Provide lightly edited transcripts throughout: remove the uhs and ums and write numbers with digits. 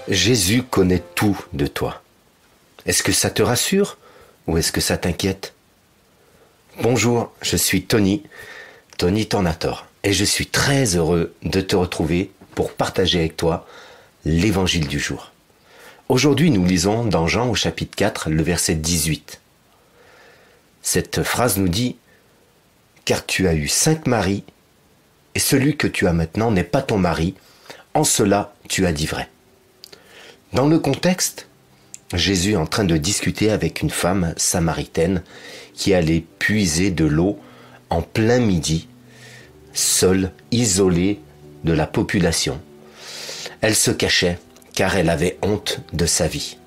Jésus connaît tout de toi. Est-ce que ça te rassure ou est-ce que ça t'inquiète? Bonjour, je suis Tony Tornator, et je suis très heureux de te retrouver pour partager avec toi l'évangile du jour. Aujourd'hui, nous lisons dans Jean au chapitre 4, le verset 18. Cette phrase nous dit « Car tu as eu 5 maris, et celui que tu as maintenant n'est pas ton mari, en cela tu as dit vrai. » Dans le contexte, Jésus est en train de discuter avec une femme samaritaine qui allait puiser de l'eau en plein midi, seule, isolée de la population. Elle se cachait car elle avait honte de sa vie.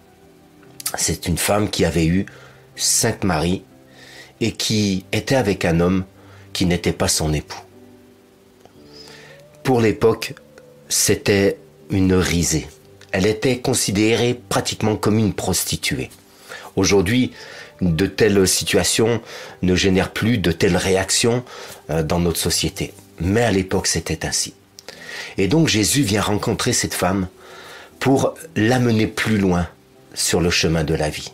C'est une femme qui avait eu 5 maris et qui était avec un homme qui n'était pas son époux. Pour l'époque, c'était une risée. Elle était considérée pratiquement comme une prostituée. Aujourd'hui, de telles situations ne génèrent plus de telles réactions dans notre société. Mais à l'époque, c'était ainsi. Et donc Jésus vient rencontrer cette femme pour l'amener plus loin sur le chemin de la vie.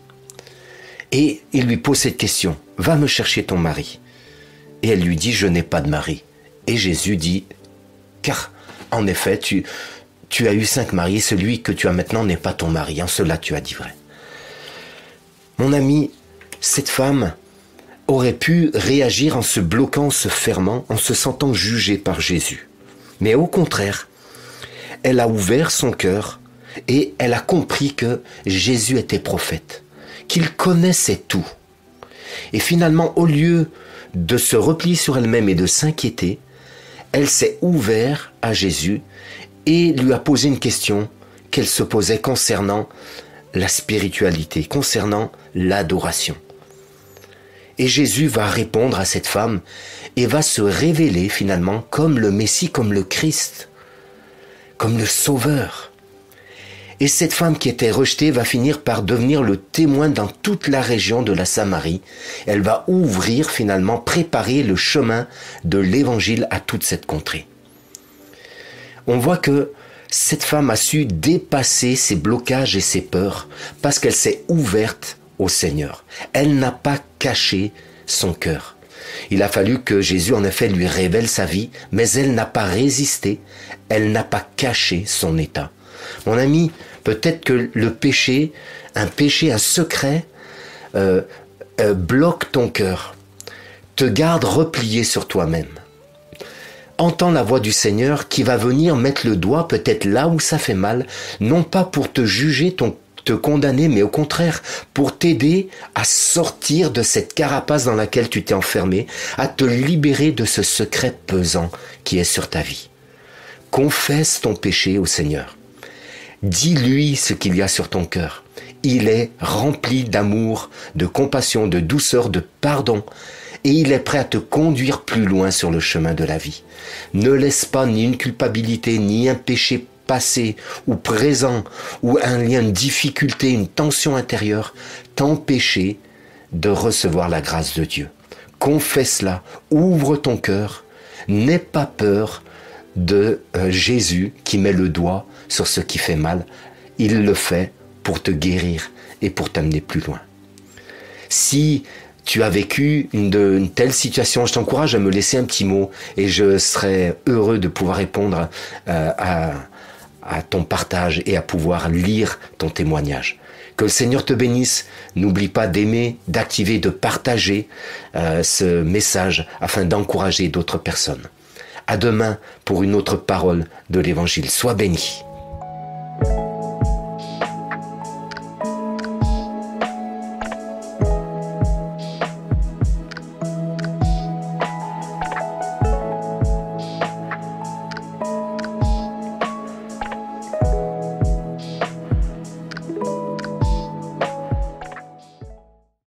Et il lui pose cette question, « Va me chercher ton mari. » Et elle lui dit, « Je n'ai pas de mari. » Et Jésus dit, « Car en effet, tu as eu 5 maris, celui que tu as maintenant n'est pas ton mari. En cela, tu as dit vrai. » Mon ami, cette femme aurait pu réagir en se bloquant, en se fermant, en se sentant jugée par Jésus. Mais au contraire, elle a ouvert son cœur et elle a compris que Jésus était prophète, qu'il connaissait tout. Et finalement, au lieu de se replier sur elle-même et de s'inquiéter, elle s'est ouverte à Jésus et lui a posé une question qu'elle se posait concernant la spiritualité, concernant l'adoration. Et Jésus va répondre à cette femme et va se révéler finalement comme le Messie, comme le Christ, comme le Sauveur. Et cette femme qui était rejetée va finir par devenir le témoin dans toute la région de la Samarie. Elle va ouvrir finalement, préparer le chemin de l'évangile à toute cette contrée. On voit que cette femme a su dépasser ses blocages et ses peurs parce qu'elle s'est ouverte au Seigneur. Elle n'a pas caché son cœur. Il a fallu que Jésus en effet lui révèle sa vie, mais elle n'a pas résisté, elle n'a pas caché son état. Mon ami, peut-être que le péché, un secret, bloque ton cœur, te garde replié sur toi-même. Entends la voix du Seigneur qui va venir mettre le doigt peut-être là où ça fait mal, non pas pour te juger, te condamner, mais au contraire pour t'aider à sortir de cette carapace dans laquelle tu t'es enfermé, à te libérer de ce secret pesant qui est sur ta vie. Confesse ton péché au Seigneur. Dis-lui ce qu'il y a sur ton cœur. Il est rempli d'amour, de compassion, de douceur, de pardon. Et il est prêt à te conduire plus loin sur le chemin de la vie. Ne laisse pas ni une culpabilité, ni un péché passé ou présent, ou un lien de difficulté, une tension intérieure, t'empêcher de recevoir la grâce de Dieu. Confesse-la, ouvre ton cœur, n'aie pas peur de Jésus qui met le doigt sur ce qui fait mal. Il le fait pour te guérir et pour t'amener plus loin. Si tu as vécu une telle situation, je t'encourage à me laisser un petit mot et je serai heureux de pouvoir répondre à ton partage et à pouvoir lire ton témoignage. Que le Seigneur te bénisse. N'oublie pas d'aimer, d'activer, de partager ce message afin d'encourager d'autres personnes. À demain pour une autre parole de l'Évangile. Sois béni.